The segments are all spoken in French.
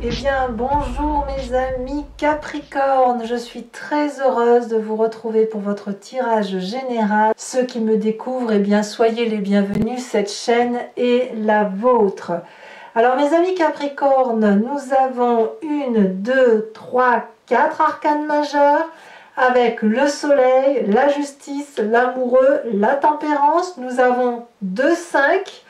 Eh bien, bonjour mes amis Capricorne, je suis très heureuse de vous retrouver pour votre tirage général. Ceux qui me découvrent, eh bien, soyez les bienvenus, cette chaîne est la vôtre. Alors mes amis Capricorne, nous avons 1, 2, 3, 4 arcanes majeurs avec le soleil, la justice, l'amoureux, la tempérance. Nous avons 2, 5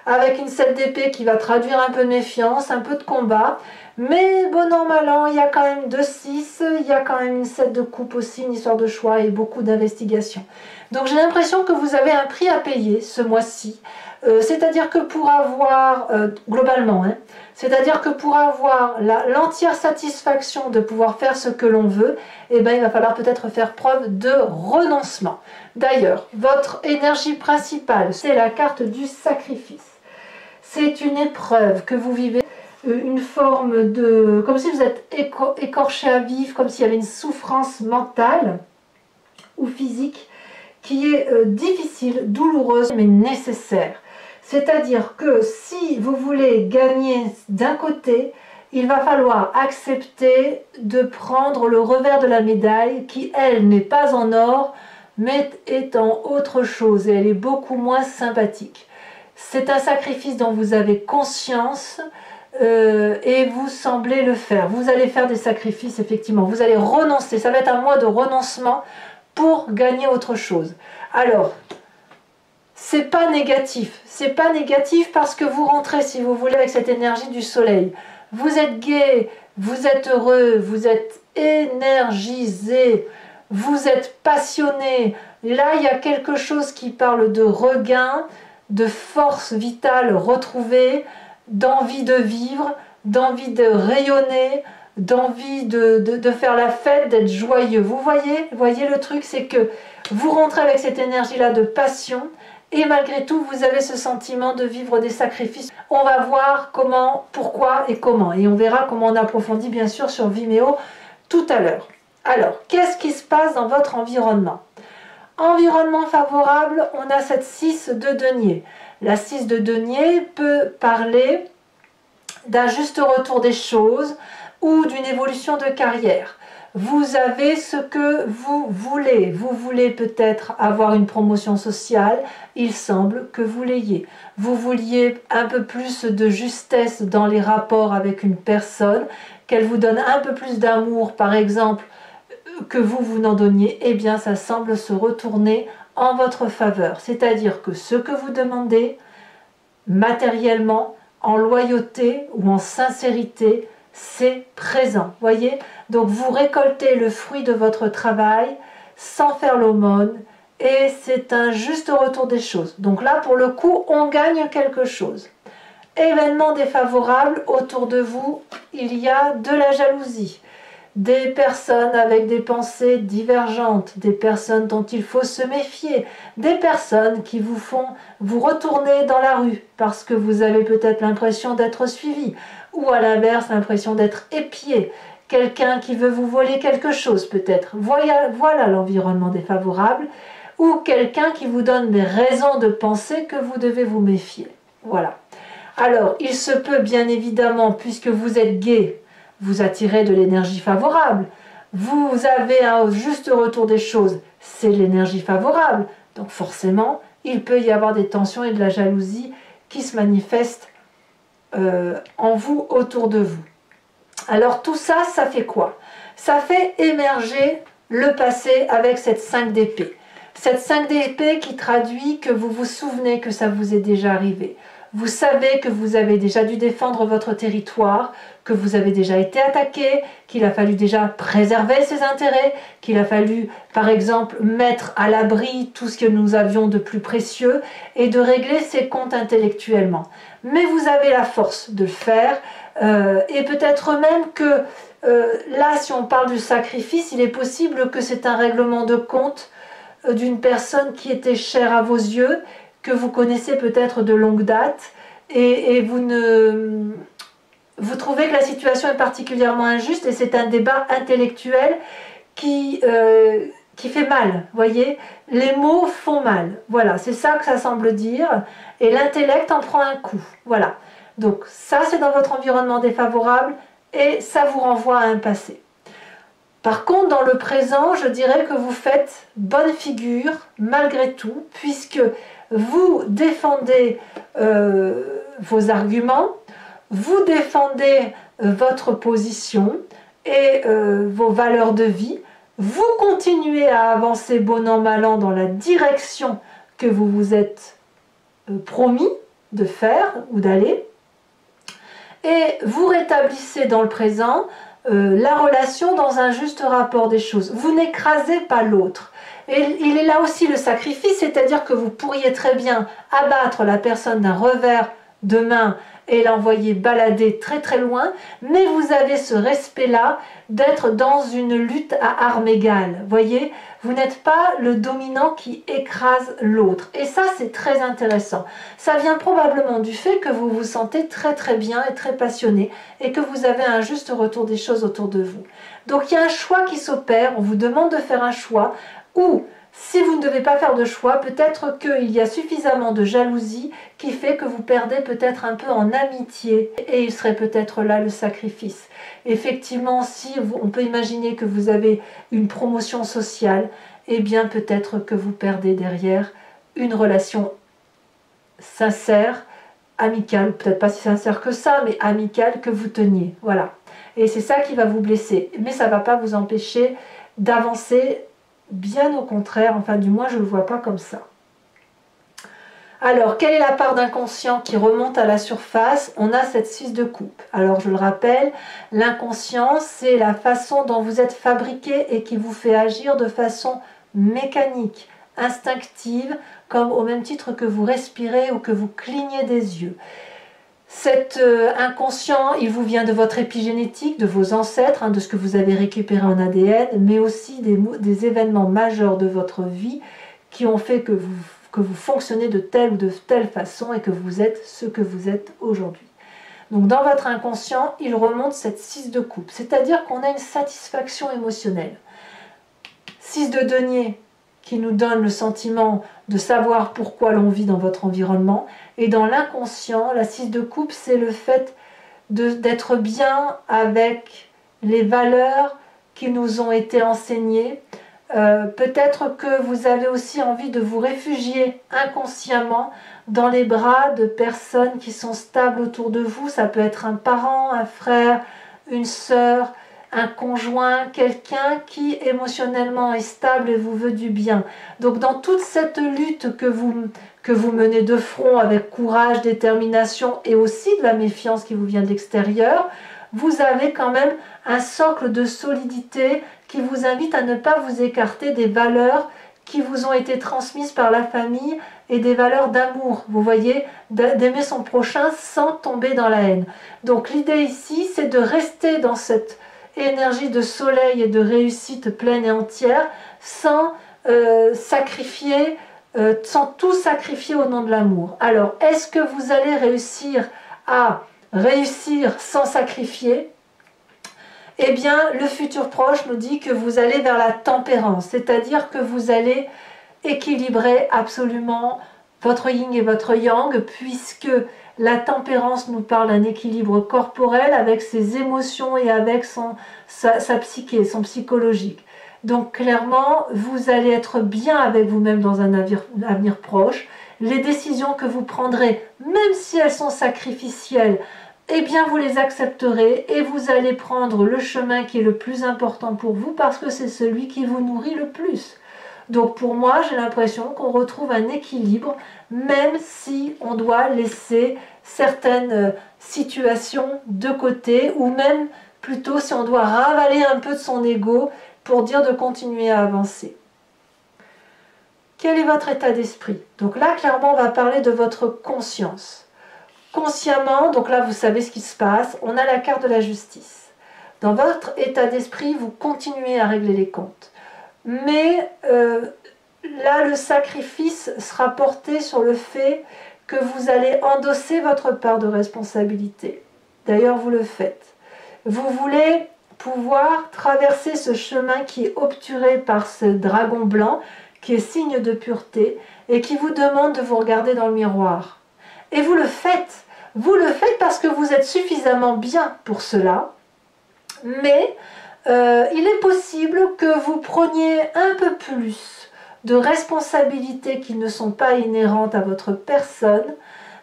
avec une 7 d'épée qui va traduire un peu de méfiance, un peu de combat. Mais bon an, mal an, il y a quand même 2, 6, il y a quand même une 7 de coupe aussi, une histoire de choix et beaucoup d'investigation. Donc j'ai l'impression que vous avez un prix à payer ce mois-ci. C'est-à-dire que pour avoir, globalement, c'est-à-dire que pour avoir l'entière satisfaction de pouvoir faire ce que l'on veut, eh ben, il va falloir peut-être faire preuve de renoncement. D'ailleurs, votre énergie principale, c'est la carte du sacrifice. C'est une épreuve que vous vivez, une forme de... comme si vous êtes écorché à vif, comme s'il y avait une souffrance mentale ou physique qui est difficile, douloureuse, mais nécessaire. C'est-à-dire que si vous voulez gagner d'un côté, il va falloir accepter de prendre le revers de la médaille qui, elle, n'est pas en or, mais est en autre chose et elle est beaucoup moins sympathique. C'est un sacrifice dont vous avez conscience et vous semblez le faire. Vous allez faire des sacrifices, effectivement. Vous allez renoncer. Ça va être un mois de renoncement pour gagner autre chose. Alors, c'est pas négatif. C'est pas négatif parce que vous rentrez, si vous voulez, avec cette énergie du soleil. Vous êtes gai, vous êtes heureux, vous êtes énergisé, vous êtes passionné. Là, il y a quelque chose qui parle de regain, de force vitale retrouvée, d'envie de vivre, d'envie de rayonner, d'envie de faire la fête, d'être joyeux. Vous voyez le truc, c'est que vous rentrez avec cette énergie-là de passion et malgré tout, vous avez ce sentiment de vivre des sacrifices. On va voir comment, pourquoi et comment. Et on verra comment on approfondit bien sûr sur Vimeo tout à l'heure. Alors, qu'est-ce qui se passe dans votre environnement ? Environnement favorable, on a cette 6 de denier. La 6 de denier peut parler d'un juste retour des choses ou d'une évolution de carrière. Vous avez ce que vous voulez. Vous voulez peut-être avoir une promotion sociale, il semble que vous l'ayez. Vous vouliez un peu plus de justesse dans les rapports avec une personne, qu'elle vous donne un peu plus d'amour, par exemple, que vous n'en donniez, eh bien ça semble se retourner en votre faveur. C'est-à-dire que ce que vous demandez, matériellement, en loyauté ou en sincérité, c'est présent. Voyez ? Donc vous récoltez le fruit de votre travail sans faire l'aumône et c'est un juste retour des choses. Donc là, pour le coup, on gagne quelque chose. Événement défavorable, autour de vous, il y a de la jalousie. Des personnes avec des pensées divergentes, des personnes dont il faut se méfier, des personnes qui vous font vous retourner dans la rue parce que vous avez peut-être l'impression d'être suivi ou à l'inverse l'impression d'être épié, quelqu'un qui veut vous voler quelque chose peut-être. Voilà l'environnement défavorable ou quelqu'un qui vous donne des raisons de penser que vous devez vous méfier. Voilà. Alors, il se peut bien évidemment, puisque vous êtes gai, vous attirez de l'énergie favorable. Vous avez un juste retour des choses, c'est l'énergie favorable. Donc forcément, il peut y avoir des tensions et de la jalousie qui se manifestent en vous, autour de vous. Alors tout ça, ça fait quoi? Ça fait émerger le passé avec cette 5 d'épée. Cette 5 d'épée qui traduit que vous vous souvenez que ça vous est déjà arrivé. Vous savez que vous avez déjà dû défendre votre territoire, que vous avez déjà été attaqué, qu'il a fallu déjà préserver ses intérêts, qu'il a fallu, par exemple, mettre à l'abri tout ce que nous avions de plus précieux et de régler ses comptes intellectuellement. Mais vous avez la force de le faire et peut-être même que là, si on parle du sacrifice, il est possible que c'est un règlement de compte d'une personne qui était chère à vos yeux, que vous connaissez peut-être de longue date et vous trouvez que la situation est particulièrement injuste et c'est un débat intellectuel qui fait mal, voyez, les mots font mal, voilà, c'est ça que ça semble dire et l'intellect en prend un coup, voilà. Donc ça c'est dans votre environnement défavorable et ça vous renvoie à un passé. Par contre, dans le présent, je dirais que vous faites bonne figure malgré tout, puisque vous défendez vos arguments, vous défendez votre position et vos valeurs de vie, vous continuez à avancer bon an mal an dans la direction que vous vous êtes promis de faire ou d'aller, et vous rétablissez dans le présent la relation dans un juste rapport des choses. Vous n'écrasez pas l'autre. Et il est là aussi le sacrifice, c'est-à-dire que vous pourriez très bien abattre la personne d'un revers de main et l'envoyer balader très très loin, mais vous avez ce respect-là d'être dans une lutte à armes égales. Voyez, vous n'êtes pas le dominant qui écrase l'autre. Et ça, c'est très intéressant. Ça vient probablement du fait que vous vous sentez très très bien et très passionné et que vous avez un juste retour des choses autour de vous. Donc il y a un choix qui s'opère, on vous demande de faire un choix, ou si vous ne devez pas faire de choix, peut-être qu'il y a suffisamment de jalousie qui fait que vous perdez peut-être un peu en amitié, et il serait peut-être là le sacrifice. Effectivement, si on peut imaginer que vous avez une promotion sociale, eh bien peut-être que vous perdez derrière une relation sincère, amicale, peut-être pas si sincère que ça, mais amicale que vous teniez. Voilà. Et c'est ça qui va vous blesser. Mais ça ne va pas vous empêcher d'avancer. Bien au contraire, enfin du moins je ne le vois pas comme ça. Alors, quelle est la part d'inconscient qui remonte à la surface? On a cette 6 de coupe. Alors, je le rappelle, l'inconscient, c'est la façon dont vous êtes fabriqué et qui vous fait agir de façon mécanique, instinctive, comme au même titre que vous respirez ou que vous clignez des yeux. Cet inconscient, il vous vient de votre épigénétique, de vos ancêtres, de ce que vous avez récupéré en ADN, mais aussi des événements majeurs de votre vie qui ont fait que vous fonctionnez de telle ou de telle façon et que vous êtes ce que vous êtes aujourd'hui. Donc dans votre inconscient, il remonte cette 6 de coupe, c'est-à-dire qu'on a une satisfaction émotionnelle. 6 de denier, qui nous donne le sentiment de savoir pourquoi l'on vit dans votre environnement. Et dans l'inconscient, la 6 de coupe, c'est le fait d'être bien avec les valeurs qui nous ont été enseignées. Peut-être que vous avez aussi envie de vous réfugier inconsciemment dans les bras de personnes qui sont stables autour de vous. Ça peut être un parent, un frère, une sœur, un conjoint, quelqu'un qui émotionnellement est stable et vous veut du bien. Donc dans toute cette lutte que vous menez de front avec courage, détermination et aussi de la méfiance qui vous vient de l'extérieur, vous avez quand même un socle de solidité qui vous invite à ne pas vous écarter des valeurs qui vous ont été transmises par la famille et des valeurs d'amour, vous voyez, d'aimer son prochain sans tomber dans la haine. Donc l'idée ici, c'est de rester dans cette énergie de soleil et de réussite pleine et entière sans sacrifier, sans tout sacrifier au nom de l'amour. Alors, est-ce que vous allez réussir à réussir sans sacrifier? Eh bien, le futur proche nous dit que vous allez vers la tempérance, c'est-à-dire que vous allez équilibrer absolument votre yin et votre yang, puisque la tempérance nous parle d'un équilibre corporel avec ses émotions et avec sa psyché, son psychologique. Donc clairement, vous allez être bien avec vous-même dans un avenir proche. Les décisions que vous prendrez, même si elles sont sacrificielles, eh bien vous les accepterez et vous allez prendre le chemin qui est le plus important pour vous parce que c'est celui qui vous nourrit le plus. Donc pour moi, j'ai l'impression qu'on retrouve un équilibre, même si on doit laisser certaines situations de côté, ou même plutôt si on doit ravaler un peu de son ego pour dire de continuer à avancer. Quel est votre état d'esprit? Donc là, clairement, on va parler de votre conscience. Consciemment, donc là, vous savez ce qui se passe, on a la carte de la justice. Dans votre état d'esprit, vous continuez à régler les comptes. Mais là, le sacrifice sera porté sur le fait que vous allez endosser votre part de responsabilité. D'ailleurs, vous le faites. Vous voulez pouvoir traverser ce chemin qui est obturé par ce dragon blanc, qui est signe de pureté, et qui vous demande de vous regarder dans le miroir. Et vous le faites. Vous le faites parce que vous êtes suffisamment bien pour cela. Mais il est possible que vous preniez un peu plus de responsabilités qui ne sont pas inhérentes à votre personne,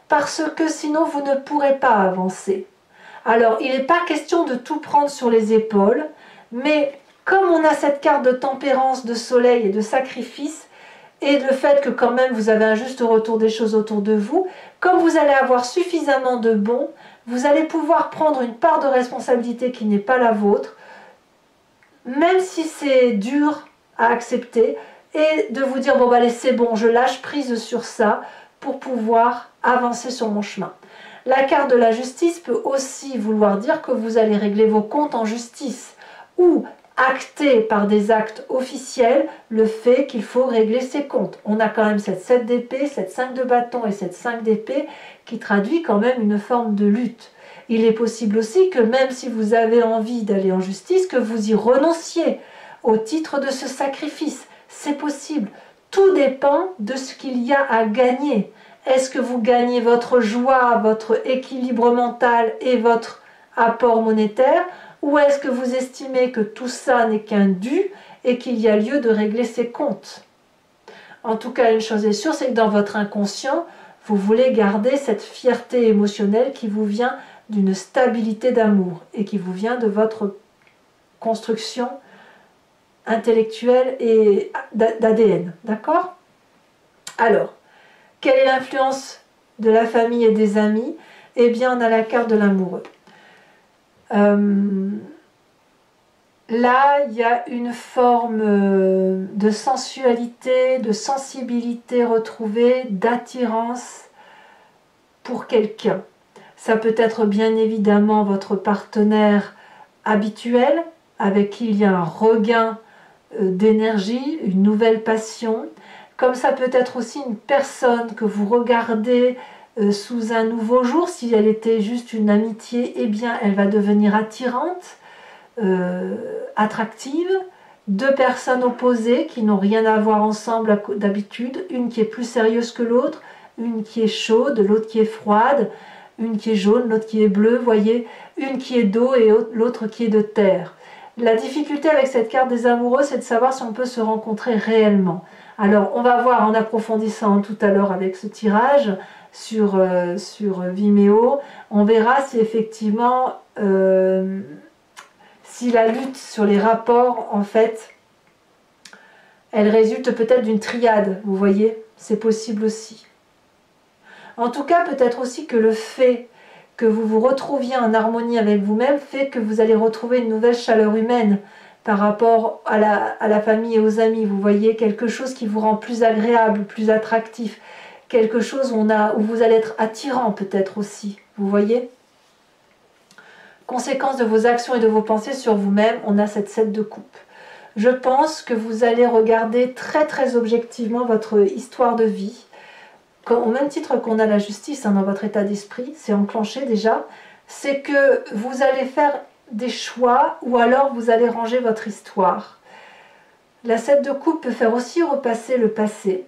parce que sinon vous ne pourrez pas avancer. Alors, il n'est pas question de tout prendre sur les épaules, mais comme on a cette carte de tempérance, de soleil et de sacrifice, et le fait que quand même vous avez un juste retour des choses autour de vous, comme vous allez avoir suffisamment de bons, vous allez pouvoir prendre une part de responsabilité qui n'est pas la vôtre, même si c'est dur à accepter, et de vous dire, bon, bah, allez, c'est bon, je lâche prise sur ça pour pouvoir avancer sur mon chemin. La carte de la justice peut aussi vouloir dire que vous allez régler vos comptes en justice ou acter par des actes officiels le fait qu'il faut régler ses comptes. On a quand même cette 7 d'épée, cette 5 de bâton et cette 5 d'épée qui traduit quand même une forme de lutte. Il est possible aussi que même si vous avez envie d'aller en justice, que vous y renonciez au titre de ce sacrifice. C'est possible. Tout dépend de ce qu'il y a à gagner. Est-ce que vous gagnez votre joie, votre équilibre mental et votre apport monétaire, ou est-ce que vous estimez que tout ça n'est qu'un dû et qu'il y a lieu de régler ses comptes? En tout cas, une chose est sûre, c'est que dans votre inconscient, vous voulez garder cette fierté émotionnelle qui vous vient d'une stabilité d'amour et qui vous vient de votre construction intellectuelle et d'ADN. D'accord? Alors, quelle est l'influence de la famille et des amis? Eh bien, on a la carte de l'amoureux. Là, il y a une forme de sensualité, de sensibilité retrouvée, d'attirance pour quelqu'un. Ça peut être bien évidemment votre partenaire habituel, avec qui il y a un regain d'énergie, une nouvelle passion. Comme ça peut être aussi une personne que vous regardez sous un nouveau jour. Si elle était juste une amitié, eh bien elle va devenir attirante, attractive. Deux personnes opposées qui n'ont rien à voir ensemble d'habitude, une qui est plus sérieuse que l'autre, une qui est chaude, l'autre qui est froide, une qui est jaune, l'autre qui est bleue, voyez, une qui est d'eau et l'autre qui est de terre. La difficulté avec cette carte des amoureux, c'est de savoir si on peut se rencontrer réellement. Alors, on va voir en approfondissant tout à l'heure avec ce tirage sur Vimeo, on verra si effectivement, si la lutte sur les rapports, en fait, elle résulte peut-être d'une triade, vous voyez, c'est possible aussi. En tout cas, peut-être aussi que le fait que vous vous retrouviez en harmonie avec vous-même fait que vous allez retrouver une nouvelle chaleur humaine par rapport à la famille et aux amis. Vous voyez, quelque chose qui vous rend plus agréable, plus attractif, quelque chose où vous allez être attirant peut-être aussi, vous voyez. Conséquence de vos actions et de vos pensées sur vous-même, on a cette 7 de coupe. Je pense que vous allez regarder très très objectivement votre histoire de vie, au même titre qu'on a la justice dans votre état d'esprit, c'est enclenché déjà, c'est que vous allez faire des choix ou alors vous allez ranger votre histoire. La 7 de coupe peut faire aussi repasser le passé,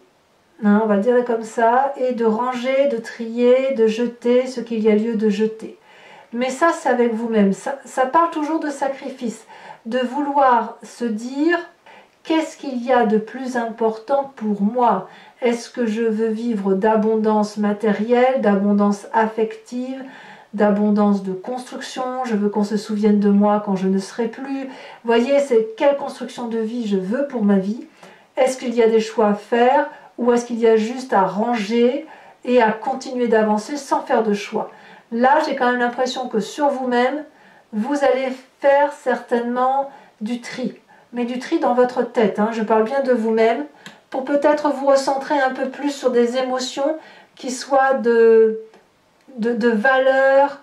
on va le dire comme ça, et de ranger, de trier, de jeter ce qu'il y a lieu de jeter. Mais ça, c'est avec vous-même. Ça parle toujours de sacrifice, de vouloir se dire qu'est-ce qu'il y a de plus important pour moi? Est-ce que je veux vivre d'abondance matérielle, d'abondance affective, d'abondance de construction? Je veux qu'on se souvienne de moi quand je ne serai plus. Vous voyez, c'est quelle construction de vie je veux pour ma vie? Est-ce qu'il y a des choix à faire ou est-ce qu'il y a juste à ranger et à continuer d'avancer sans faire de choix? Là, j'ai quand même l'impression que sur vous-même, vous allez faire certainement du tri. Mais du tri dans votre tête, je parle bien de vous-même, pour peut-être vous recentrer un peu plus sur des émotions qui soient de valeurs,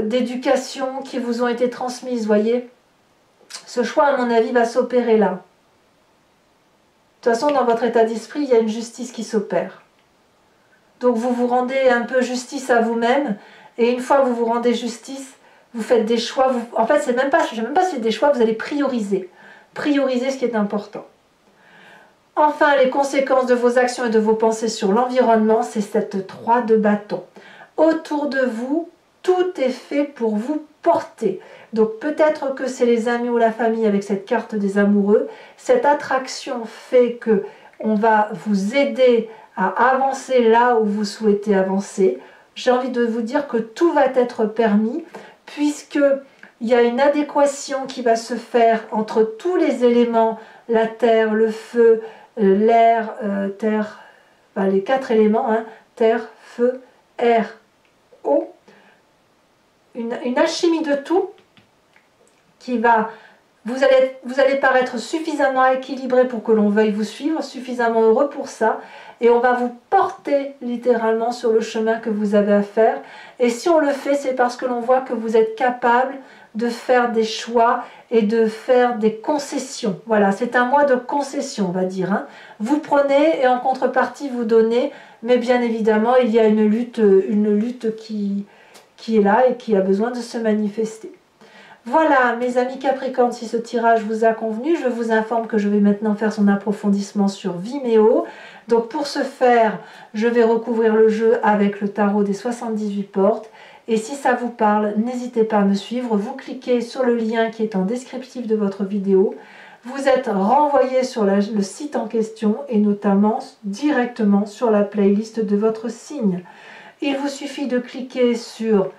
d'éducation qui vous ont été transmises, voyez. Ce choix, à mon avis, va s'opérer là. De toute façon, dans votre état d'esprit, il y a une justice qui s'opère. Donc vous vous rendez un peu justice à vous-même, et une fois que vous vous rendez justice, vous faites des choix. En fait, je ne sais même pas si c'est des choix, vous allez prioriser. Prioriser ce qui est important. Enfin, les conséquences de vos actions et de vos pensées sur l'environnement, c'est cette 3 de bâton. Autour de vous, tout est fait pour vous porter. Donc peut-être que c'est les amis ou la famille avec cette carte des amoureux. Cette attraction fait que on va vous aider à avancer là où vous souhaitez avancer. J'ai envie de vous dire que tout va être permis puisque il y a une adéquation qui va se faire entre tous les éléments, la terre, le feu, l'air, terre, enfin, les 4 éléments, hein, terre, feu, air, eau. Une alchimie de tout qui va... Vous allez paraître suffisamment équilibré pour que l'on veuille vous suivre, suffisamment heureux pour ça, et on va vous porter littéralement sur le chemin que vous avez à faire. Et si on le fait, c'est parce que l'on voit que vous êtes capable de faire des choix et de faire des concessions. Voilà, c'est un mois de concession, on va dire. Hein. Vous prenez et en contrepartie vous donnez, mais bien évidemment, il y a une lutte qui est là et qui a besoin de se manifester. Voilà mes amis Capricorne, si ce tirage vous a convenu, je vous informe que je vais maintenant faire son approfondissement sur Vimeo. Donc pour ce faire, je vais recouvrir le jeu avec le tarot des 78 portes. Et si ça vous parle, n'hésitez pas à me suivre. Vous cliquez sur le lien qui est en descriptif de votre vidéo. Vous êtes renvoyé sur le site en question et notamment directement sur la playlist de votre signe. Il vous suffit de cliquer sur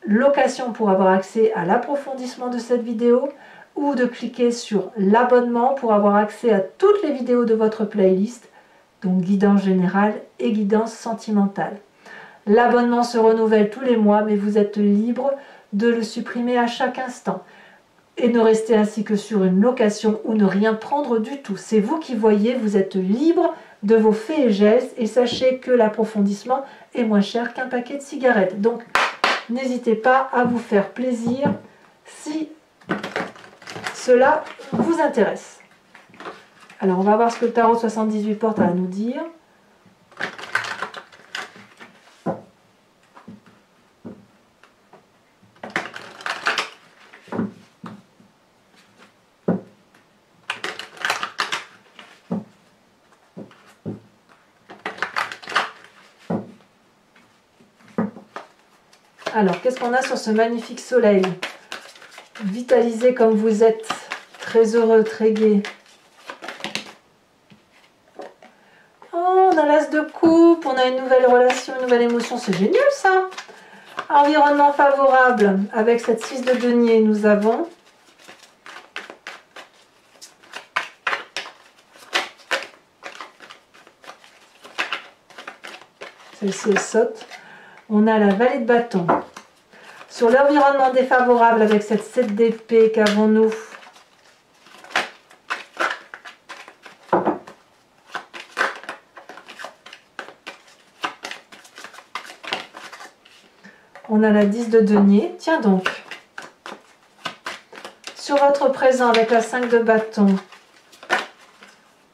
location pour avoir accès à l'approfondissement de cette vidéo ou de cliquer sur l'abonnement pour avoir accès à toutes les vidéos de votre playlist, donc guidance générale et guidance sentimentale. L'abonnement se renouvelle tous les mois, mais vous êtes libre de le supprimer à chaque instant et ne rester ainsi que sur une location ou ne rien prendre du tout. C'est vous qui voyez, vous êtes libre de vos faits et gestes et sachez que l'approfondissement est moins cher qu'un paquet de cigarettes. Donc, n'hésitez pas à vous faire plaisir si cela vous intéresse. Alors, on va voir ce que le tarot 78 portes a à nous dire. Alors, qu'est-ce qu'on a sur ce magnifique soleil? Vitalisé comme vous êtes, très heureux, très gai. Oh, on a l'as de coupe, on a une nouvelle relation, une nouvelle émotion, c'est génial ça! Environnement favorable, avec cette 6 de denier, nous avons... Celle-ci, elle saute. On a la vallée de bâton. Sur l'environnement défavorable avec cette 7 d'épée, qu'avons-nous? On a la 10 de denier. Tiens donc. Sur votre présent avec la 5 de bâton,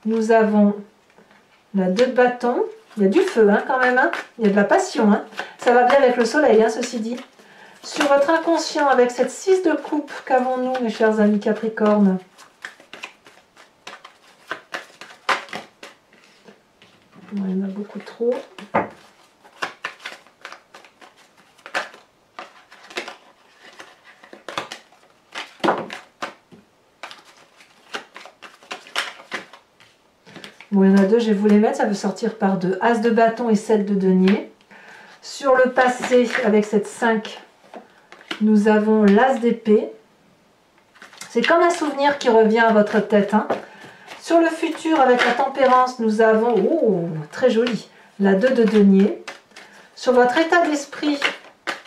nous avons la 2 de bâton. Il y a du feu hein, quand même. Hein. Il y a de la passion. Hein. Ça va bien avec le soleil, hein, ceci dit. Sur votre inconscient, avec cette 6 de coupe, qu'avons-nous, mes chers amis Capricorne? Il y en a beaucoup trop. Bon, il y en a deux, je vais vous les mettre, ça veut sortir par deux. As de bâton et 7 de denier. Sur le passé, avec cette 5, nous avons l'as d'épée. C'est comme un souvenir qui revient à votre tête. Hein. Sur le futur, avec la tempérance, nous avons, oh, très joli, la 2 de denier. Sur votre état d'esprit,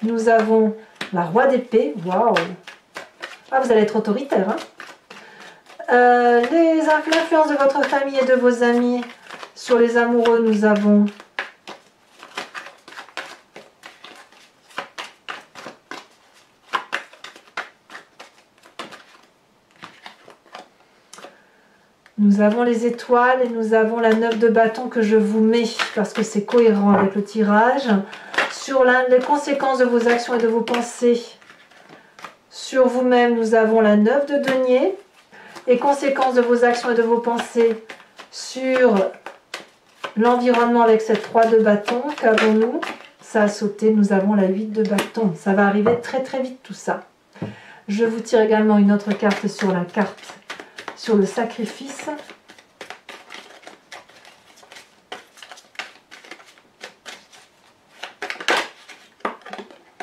nous avons la roi d'épée. Waouh! Ah, vous allez être autoritaire. Hein. L'influence de votre famille et de vos amis. Sur les amoureux, nous avons les étoiles et nous avons la 9 de bâton que je vous mets parce que c'est cohérent avec le tirage. Sur les conséquences de vos actions et de vos pensées, sur vous-même, nous avons la 9 de denier. Et conséquences de vos actions et de vos pensées sur l'environnement avec cette 3 de bâton, qu'avons-nous? Ça a sauté, nous avons la 8 de bâton. Ça va arriver très très vite tout ça. Je vous tire également une autre carte sur le sacrifice.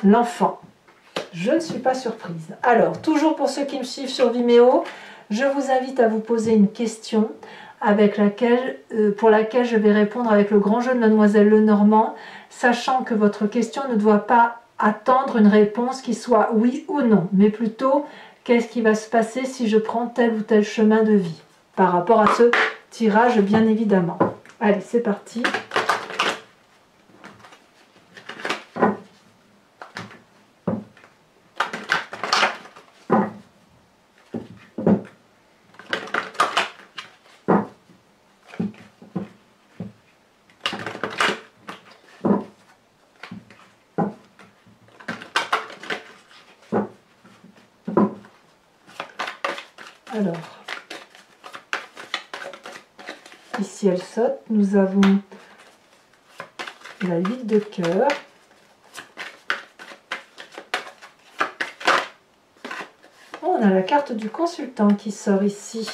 L'enfant. Je ne suis pas surprise. Alors, toujours pour ceux qui me suivent sur Vimeo, je vous invite à vous poser une question pour laquelle je vais répondre avec le grand jeu de Mademoiselle Lenormand, sachant que votre question ne doit pas attendre une réponse qui soit oui ou non, mais plutôt qu'est-ce qui va se passer si je prends tel ou tel chemin de vie, par rapport à ce tirage bien évidemment. Allez, c'est parti. Alors, ici elle saute, nous avons la 8 de cœur, on a la carte du consultant qui sort ici.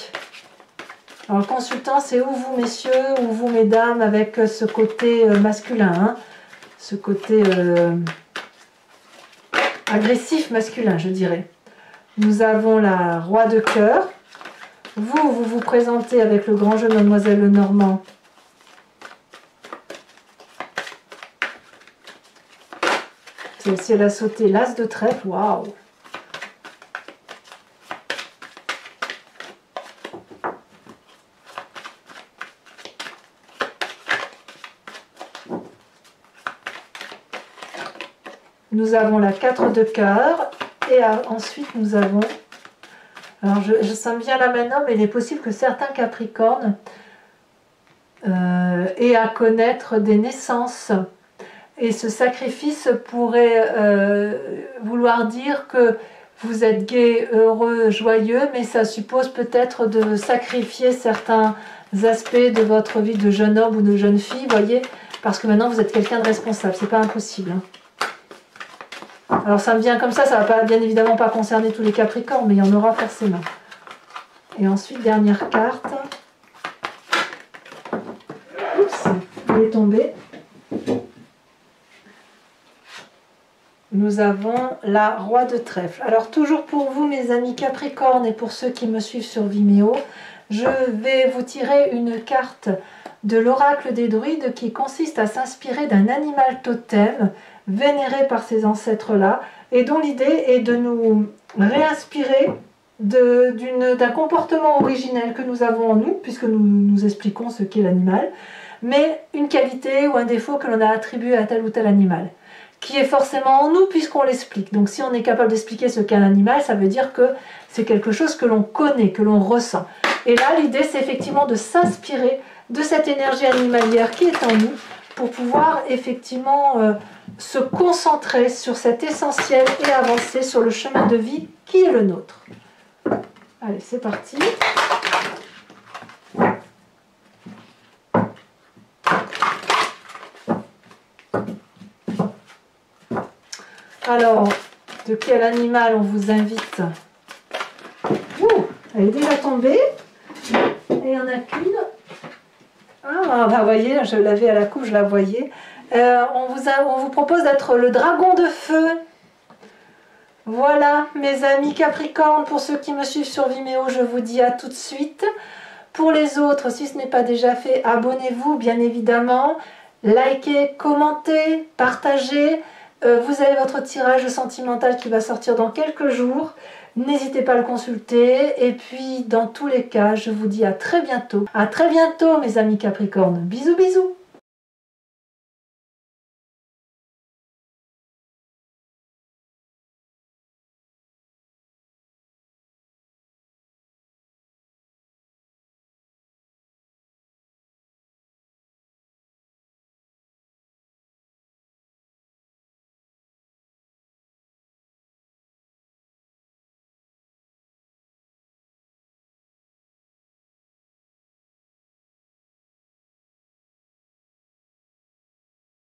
Alors le consultant, c'est ou vous messieurs ou vous mesdames, avec ce côté masculin, hein, ce côté agressif masculin, je dirais. Nous avons la roi de cœur. Vous vous présentez avec le grand jeu de Mademoiselle Lenormand. Celle-ci, elle a sauté l'as de trèfle. Waouh! Nous avons la 4 de cœur. Et ensuite, nous avons... Alors, je sens bien là maintenant, mais il est possible que certains Capricornes aient à connaître des naissances. Et ce sacrifice pourrait vouloir dire que vous êtes gai, heureux, joyeux, mais ça suppose peut-être de sacrifier certains aspects de votre vie de jeune homme ou de jeune fille, voyez, parce que maintenant vous êtes quelqu'un de responsable, c'est pas impossible. Hein. Alors ça me vient comme ça va pas, bien évidemment pas concerner tous les Capricornes, mais il y en aura forcément. Et ensuite, dernière carte. Oups, elle est tombée. Nous avons la roi de trèfle. Alors toujours pour vous mes amis Capricorne et pour ceux qui me suivent sur Vimeo, je vais vous tirer une carte de l'oracle des druides qui consiste à s'inspirer d'un animal totem vénéré par ces ancêtres-là et dont l'idée est de nous réinspirer d'un comportement originel que nous avons en nous, puisque nous expliquons ce qu'est l'animal, mais une qualité ou un défaut que l'on a attribué à tel ou tel animal, qui est forcément en nous puisqu'on l'explique. Donc si on est capable d'expliquer ce qu'est un animal, ça veut dire que c'est quelque chose que l'on connaît, que l'on ressent. Et là, l'idée, c'est effectivement de s'inspirer de cette énergie animalière qui est en nous pour pouvoir effectivement se concentrer sur cet essentiel et avancer sur le chemin de vie qui est le nôtre. Allez, c'est parti. Alors, de quel animal on vous invite? Ouh, elle est déjà tombée. Et il n'y en a qu'une. Ah, bah, vous voyez, je l'avais à la coupe, je la voyais. On vous propose d'être le dragon de feu. Voilà, mes amis Capricorne, pour ceux qui me suivent sur Vimeo, je vous dis à tout de suite. Pour les autres, si ce n'est pas déjà fait, abonnez-vous, bien évidemment. Likez, commentez, partagez. Vous avez votre tirage sentimental qui va sortir dans quelques jours. N'hésitez pas à le consulter. Et puis, dans tous les cas, je vous dis à très bientôt. À très bientôt, mes amis Capricorne. Bisous, bisous.